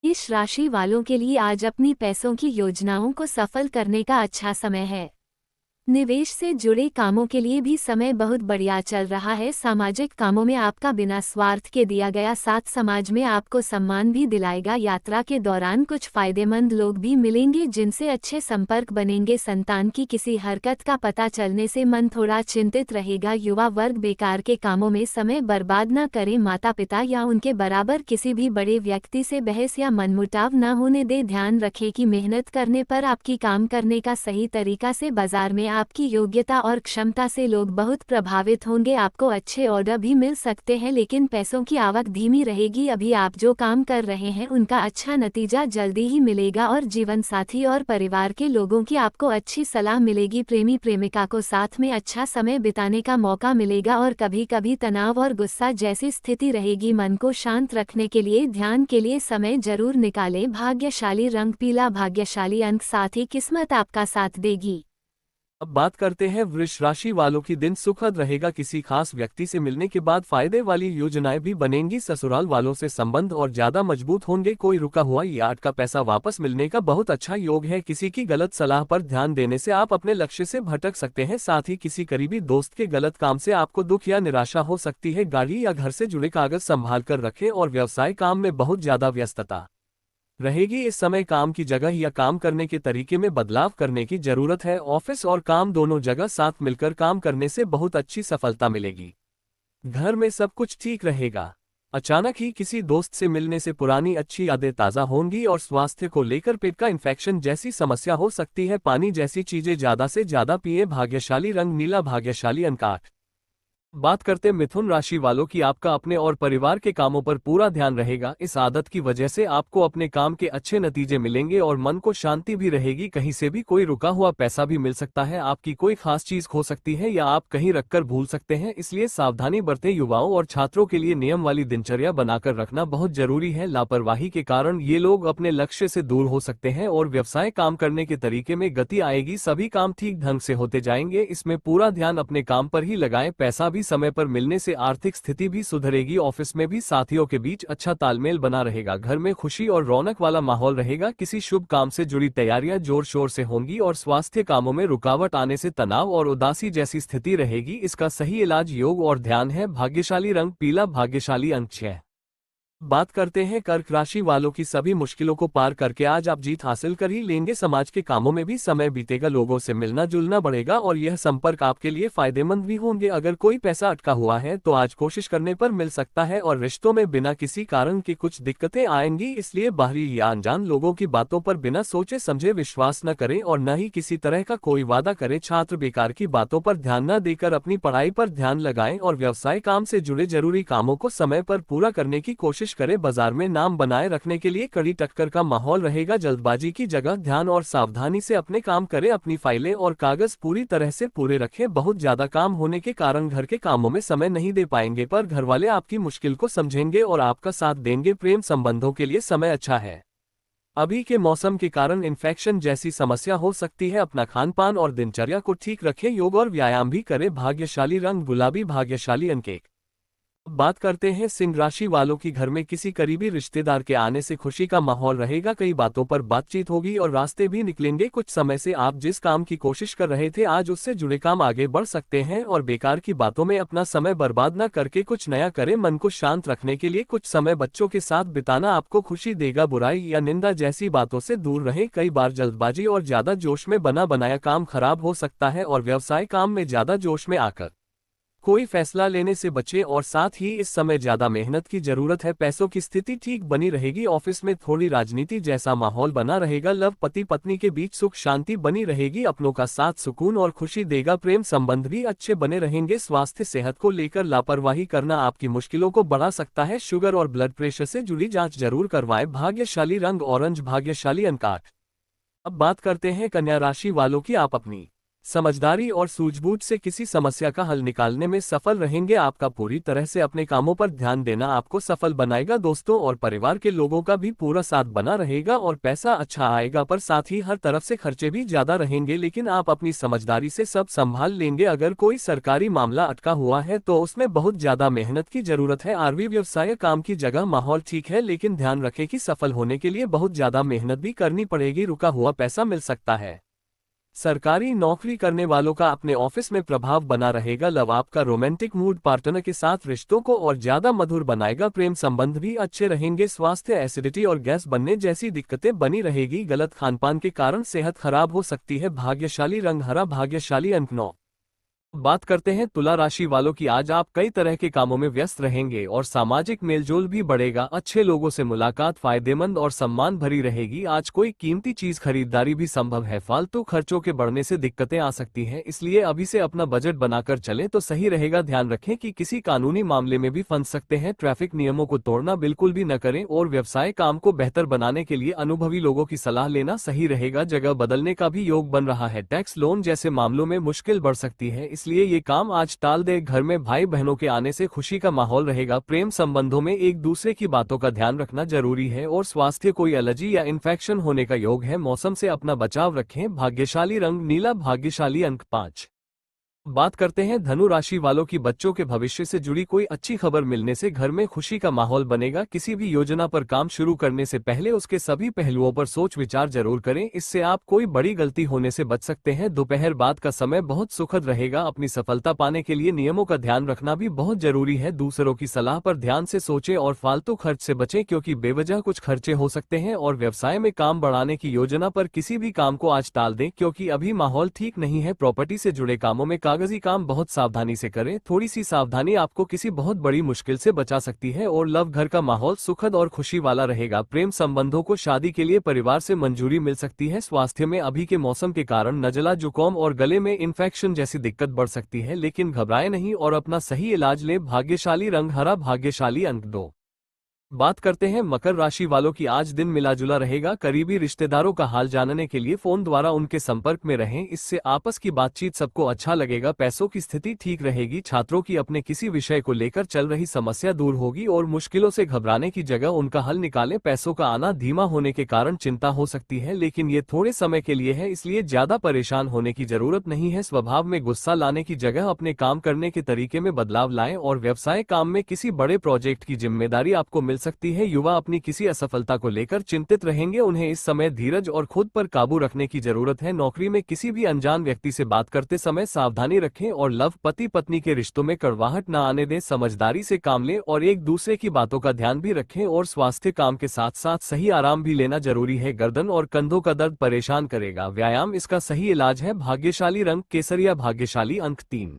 इस राशि वालों के लिए आज अपनी पैसों की योजनाओं को सफल करने का अच्छा समय है। निवेश से जुड़े कामों के लिए भी समय बहुत बढ़िया चल रहा है। सामाजिक कामों में आपका बिना स्वार्थ के दिया गया साथ समाज में आपको सम्मान भी दिलाएगा। यात्रा के दौरान कुछ फायदेमंद लोग भी मिलेंगे जिनसे अच्छे संपर्क बनेंगे। संतान की किसी हरकत का पता चलने से मन थोड़ा चिंतित रहेगा। युवा वर्ग बेकार के कामों में समय बर्बाद न करें। माता पिता या उनके बराबर किसी भी बड़े व्यक्ति से बहस या मनमुटाव न होने दे। ध्यान रखें कि मेहनत करने पर आपकी काम करने का सही तरीका से बाजार में आपकी योग्यता और क्षमता से लोग बहुत प्रभावित होंगे। आपको अच्छे ऑर्डर भी मिल सकते हैं लेकिन पैसों की आवक धीमी रहेगी। अभी आप जो काम कर रहे हैं उनका अच्छा नतीजा जल्दी ही मिलेगा और जीवन साथी और परिवार के लोगों की आपको अच्छी सलाह मिलेगी। प्रेमी प्रेमिका को साथ में अच्छा समय बिताने का मौका मिलेगा और कभी कभी तनाव और गुस्सा जैसी स्थिति रहेगी। मन को शांत रखने के लिए ध्यान के लिए समय जरूर निकालें। भाग्यशाली रंग पीला, भाग्यशाली अंक साथ ही किस्मत आपका साथ देगी। अब बात करते हैं वृष राशि वालों की। दिन सुखद रहेगा, किसी खास व्यक्ति से मिलने के बाद फायदे वाली योजनाएं भी बनेंगी। ससुराल वालों से संबंध और ज्यादा मजबूत होंगे। कोई रुका हुआ या अटका पैसा वापस मिलने का बहुत अच्छा योग है। किसी की गलत सलाह पर ध्यान देने से आप अपने लक्ष्य से भटक सकते हैं। साथ ही किसी करीबी दोस्त के गलत काम से आपको दुख या निराशा हो सकती है। गाड़ी या घर से जुड़े कागज संभाल कर रखें और व्यवसाय काम में बहुत ज्यादा व्यस्तता रहेगी। इस समय काम की जगह या काम करने के तरीके में बदलाव करने की जरूरत है। ऑफिस और काम दोनों जगह साथ मिलकर काम करने से बहुत अच्छी सफलता मिलेगी। घर में सब कुछ ठीक रहेगा। अचानक ही किसी दोस्त से मिलने से पुरानी अच्छी यादें ताज़ा होंगी और स्वास्थ्य को लेकर पेट का इन्फेक्शन जैसी समस्या हो सकती है। पानी जैसी चीजें ज्यादा से ज्यादा पिए। भाग्यशाली रंग नीला, भाग्यशाली अंक 8। बात करते मिथुन राशि वालों की। आपका अपने और परिवार के कामों पर पूरा ध्यान रहेगा। इस आदत की वजह से आपको अपने काम के अच्छे नतीजे मिलेंगे और मन को शांति भी रहेगी। कहीं से भी कोई रुका हुआ पैसा भी मिल सकता है। आपकी कोई खास चीज खो सकती है या आप कहीं रखकर भूल सकते हैं, इसलिए सावधानी बरतें। युवाओं और छात्रों के लिए नियम वाली दिनचर्या बनाकर रखना बहुत जरूरी है। लापरवाही के कारण ये लोग अपने लक्ष्य से दूर हो सकते हैं और व्यवसाय काम करने के तरीके में गति आएगी। सभी काम ठीक ढंग से होते जाएंगे। इसमें पूरा ध्यान अपने काम पर ही लगाएं। पैसा समय पर मिलने से आर्थिक स्थिति भी सुधरेगी। ऑफिस में भी साथियों के बीच अच्छा तालमेल बना रहेगा। घर में खुशी और रौनक वाला माहौल रहेगा। किसी शुभ काम से जुड़ी तैयारियां जोर शोर से होंगी और स्वास्थ्य कामों में रुकावट आने से तनाव और उदासी जैसी स्थिति रहेगी। इसका सही इलाज योग और ध्यान है। भाग्यशाली रंग पीला, भाग्यशाली अंक 6। बात करते हैं कर्क राशि वालों की। सभी मुश्किलों को पार करके आज आप जीत हासिल कर ही लेंगे। समाज के कामों में भी समय बीतेगा। लोगों से मिलना जुलना बढ़ेगा और यह संपर्क आपके लिए फायदेमंद भी होंगे। अगर कोई पैसा अटका हुआ है तो आज कोशिश करने पर मिल सकता है और रिश्तों में बिना किसी कारण की कुछ दिक्कतें आएंगी, इसलिए बाहरी या अनजान लोगों की बातों पर बिना सोचे समझे विश्वास न करें और न ही किसी तरह का कोई वादा करें। छात्र बेकार की बातों पर ध्यान न देकर अपनी पढ़ाई पर ध्यान लगाएं और व्यवसाय काम से जुड़े जरूरी कामों को समय पर पूरा करने की कोशिश करें। बाजार में नाम बनाए रखने के लिए कड़ी टक्कर का माहौल रहेगा। जल्दबाजी की जगह ध्यान और सावधानी से अपने काम करें। अपनी फाइलें और कागज पूरी तरह से पूरे रखें। बहुत ज्यादा काम होने के कारण घर के कामों में समय नहीं दे पाएंगे, पर घरवाले आपकी मुश्किल को समझेंगे और आपका साथ देंगे। प्रेम संबंधों के लिए समय अच्छा है। अभी के मौसम के कारण इन्फेक्शन जैसी समस्या हो सकती है। अपना खान पान और दिनचर्या को ठीक रखें। योग और व्यायाम भी करें। भाग्यशाली रंग गुलाबी, भाग्यशाली अंक 1। बात करते हैं सिंह राशि वालों की। घर में किसी करीबी रिश्तेदार के आने से खुशी का माहौल रहेगा। कई बातों पर बातचीत होगी और रास्ते भी निकलेंगे। कुछ समय से आप जिस काम की कोशिश कर रहे थे आज उससे जुड़े काम आगे बढ़ सकते हैं और बेकार की बातों में अपना समय बर्बाद न करके कुछ नया करें। मन को शांत रखने के लिए कुछ समय बच्चों के साथ बिताना आपको खुशी देगा। बुराई या निंदा जैसी बातों से दूर रहें। कई बार जल्दबाजी और ज्यादा जोश में बना बनाया काम खराब हो सकता है और व्यवसाय काम में ज्यादा जोश में आकर कोई फैसला लेने से बचें और साथ ही इस समय ज्यादा मेहनत की जरूरत है। पैसों की स्थिति ठीक बनी रहेगी। ऑफिस में थोड़ी राजनीति जैसा माहौल बना रहेगा। लव पति पत्नी के बीच सुख शांति बनी रहेगी। अपनों का साथ सुकून और खुशी देगा। प्रेम संबंध भी अच्छे बने रहेंगे। स्वास्थ्य सेहत को लेकर लापरवाही करना आपकी मुश्किलों को बढ़ा सकता है। शुगर और ब्लड प्रेशर से जुड़ी जांच जरूर करवाएं। भाग्यशाली रंग ऑरेंज, भाग्यशाली अंक 8। अब बात करते हैं कन्या राशि वालों की। आप अपनी समझदारी और सूझबूझ से किसी समस्या का हल निकालने में सफल रहेंगे। आपका पूरी तरह से अपने कामों पर ध्यान देना आपको सफल बनाएगा। दोस्तों और परिवार के लोगों का भी पूरा साथ बना रहेगा और पैसा अच्छा आएगा, पर साथ ही हर तरफ से खर्चे भी ज्यादा रहेंगे, लेकिन आप अपनी समझदारी से सब संभाल लेंगे। अगर कोई सरकारी मामला अटका हुआ है तो उसमें बहुत ज्यादा मेहनत की जरूरत है। आरवी व्यवसाय काम की जगह माहौल ठीक है, लेकिन ध्यान रखें कि सफल होने के लिए बहुत ज्यादा मेहनत भी करनी पड़ेगी। रुका हुआ पैसा मिल सकता है। सरकारी नौकरी करने वालों का अपने ऑफिस में प्रभाव बना रहेगा। लव आपका रोमांटिक मूड पार्टनर के साथ रिश्तों को और ज्यादा मधुर बनाएगा। प्रेम संबंध भी अच्छे रहेंगे। स्वास्थ्य एसिडिटी और गैस बनने जैसी दिक्कतें बनी रहेगी। गलत खानपान के कारण सेहत खराब हो सकती है। भाग्यशाली रंग हरा, भाग्यशाली अंक 9। बात करते हैं तुला राशि वालों की। आज आप कई तरह के कामों में व्यस्त रहेंगे और सामाजिक मेलजोल भी बढ़ेगा। अच्छे लोगों से मुलाकात फायदेमंद और सम्मान भरी रहेगी। आज कोई कीमती चीज खरीदारी भी संभव है। फालतू खर्चों के बढ़ने से दिक्कतें आ सकती हैं, इसलिए अभी से अपना बजट बनाकर चलें तो सही रहेगा। ध्यान रखें कि किसी कानूनी मामले में भी फंस सकते हैं। ट्रैफिक नियमों को तोड़ना बिल्कुल भी न करें और व्यवसाय काम को बेहतर बनाने के लिए अनुभवी लोगों की सलाह लेना सही रहेगा। जगह बदलने का भी योग बन रहा है। टैक्स लोन जैसे मामलों में मुश्किल बढ़ सकती है, इसलिए ये काम आज टाल दे। घर में भाई बहनों के आने से खुशी का माहौल रहेगा। प्रेम संबंधों में एक दूसरे की बातों का ध्यान रखना जरूरी है और स्वास्थ्य कोई एलर्जी या इन्फेक्शन होने का योग है। मौसम से अपना बचाव रखें। भाग्यशाली रंग नीला, भाग्यशाली अंक 5। बात करते हैं धनु राशि वालों की। बच्चों के भविष्य से जुड़ी कोई अच्छी खबर मिलने से घर में खुशी का माहौल बनेगा। किसी भी योजना पर काम शुरू करने से पहले उसके सभी पहलुओं पर सोच विचार जरूर करें, इससे आप कोई बड़ी गलती होने से बच सकते हैं। दोपहर बाद का समय बहुत सुखद रहेगा। अपनी सफलता पाने के लिए नियमों का ध्यान रखना भी बहुत जरूरी है। दूसरों की सलाह पर ध्यान से सोचें और फालतू खर्च से बचें, क्योंकि बेवजह कुछ खर्चे हो सकते हैं। और व्यवसाय में काम बढ़ाने की योजना पर किसी भी काम को आज टाल दें, क्योंकि अभी माहौल ठीक नहीं है। प्रॉपर्टी से जुड़े कामों में कागजी काम बहुत सावधानी से करें। थोड़ी सी सावधानी आपको किसी बहुत बड़ी मुश्किल से बचा सकती है। और लव घर का माहौल सुखद और खुशी वाला रहेगा। प्रेम संबंधों को शादी के लिए परिवार से मंजूरी मिल सकती है। स्वास्थ्य में अभी के मौसम के कारण नजला, जुकाम और गले में इन्फेक्शन जैसी दिक्कत बढ़ सकती है, लेकिन घबराएं नहीं और अपना सही इलाज लें। भाग्यशाली रंग हरा, भाग्यशाली अंक 2। बात करते हैं मकर राशि वालों की। आज दिन मिलाजुला रहेगा। करीबी रिश्तेदारों का हाल जानने के लिए फोन द्वारा उनके संपर्क में रहें, इससे आपस की बातचीत सबको अच्छा लगेगा। पैसों की स्थिति ठीक रहेगी। छात्रों की अपने किसी विषय को लेकर चल रही समस्या दूर होगी और मुश्किलों से घबराने की जगह उनका हल निकालें। पैसों का आना धीमा होने के कारण चिंता हो सकती है, लेकिन ये थोड़े समय के लिए है, इसलिए ज्यादा परेशान होने की जरूरत नहीं है। स्वभाव में गुस्सा लाने की जगह अपने काम करने के तरीके में बदलाव लाएं और व्यवसाय काम में किसी बड़े प्रोजेक्ट की जिम्मेदारी आपको मिल सकती है। युवा अपनी किसी असफलता को लेकर चिंतित रहेंगे। उन्हें इस समय धीरज और खुद पर काबू रखने की जरूरत है। नौकरी में किसी भी अनजान व्यक्ति से बात करते समय सावधानी रखें और लव पति पत्नी के रिश्तों में कड़वाहट न आने दें। समझदारी से काम लें और एक दूसरे की बातों का ध्यान भी रखें। और स्वास्थ्य काम के साथ साथ सही आराम भी लेना जरूरी है। गर्दन और कंधों का दर्द परेशान करेगा। व्यायाम इसका सही इलाज है। भाग्यशाली रंग केसरिया, भाग्यशाली अंक 3।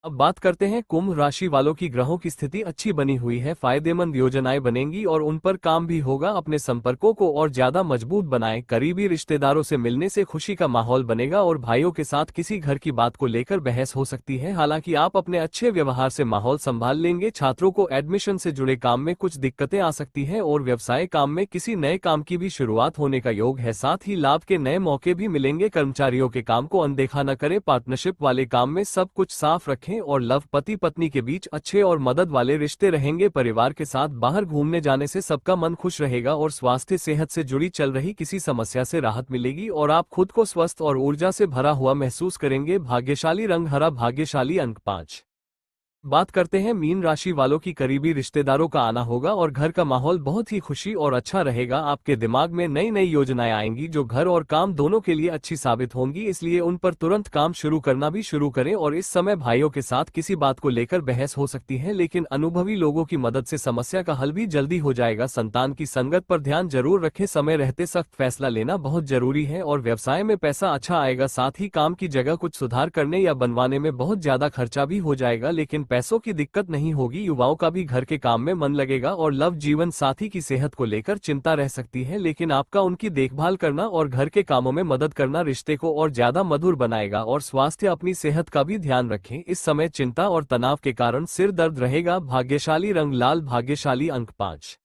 अब बात करते हैं कुंभ राशि वालों की। ग्रहों की स्थिति अच्छी बनी हुई है। फायदेमंद योजनाएं बनेंगी और उन पर काम भी होगा। अपने संपर्कों को और ज्यादा मजबूत बनाएं। करीबी रिश्तेदारों से मिलने से खुशी का माहौल बनेगा और भाइयों के साथ किसी घर की बात को लेकर बहस हो सकती है। हालांकि आप अपने अच्छे व्यवहार से माहौल संभाल लेंगे। छात्रों को एडमिशन से जुड़े काम में कुछ दिक्कतें आ सकती हैं और व्यवसाय काम में किसी नए काम की भी शुरुआत होने का योग है। साथ ही लाभ के नए मौके भी मिलेंगे। कर्मचारियों के काम को अनदेखा न करें। पार्टनरशिप वाले काम में सब कुछ साफ रखें और लव पति पत्नी के बीच अच्छे और मदद वाले रिश्ते रहेंगे। परिवार के साथ बाहर घूमने जाने से सबका मन खुश रहेगा और स्वास्थ्य सेहत से जुड़ी चल रही किसी समस्या से राहत मिलेगी और आप खुद को स्वस्थ और ऊर्जा से भरा हुआ महसूस करेंगे। भाग्यशाली रंग हरा, भाग्यशाली अंक 5। बात करते हैं मीन राशि वालों की। करीबी रिश्तेदारों का आना होगा और घर का माहौल बहुत ही खुशी और अच्छा रहेगा। आपके दिमाग में नई नई योजनाएं आएंगी जो घर और काम दोनों के लिए अच्छी साबित होंगी, इसलिए उन पर तुरंत काम शुरू करना भी शुरू करें। और इस समय भाइयों के साथ किसी बात को लेकर बहस हो सकती है, लेकिन अनुभवी लोगों की मदद से समस्या का हल भी जल्दी हो जाएगा। संतान की संगत पर ध्यान जरूर रखें। समय रहते सख्त फैसला लेना बहुत जरूरी है और व्यवसाय में पैसा अच्छा आएगा। साथ ही काम की जगह कुछ सुधार करने या बनवाने में बहुत ज्यादा खर्चा भी हो जाएगा, लेकिन पैसों की दिक्कत नहीं होगी। युवाओं का भी घर के काम में मन लगेगा और लव जीवन साथी की सेहत को लेकर चिंता रह सकती है, लेकिन आपका उनकी देखभाल करना और घर के कामों में मदद करना रिश्ते को और ज्यादा मधुर बनाएगा। और स्वास्थ्य अपनी सेहत का भी ध्यान रखें। इस समय चिंता और तनाव के कारण सिर दर्द रहेगा। भाग्यशाली रंग लाल, भाग्यशाली अंक 5।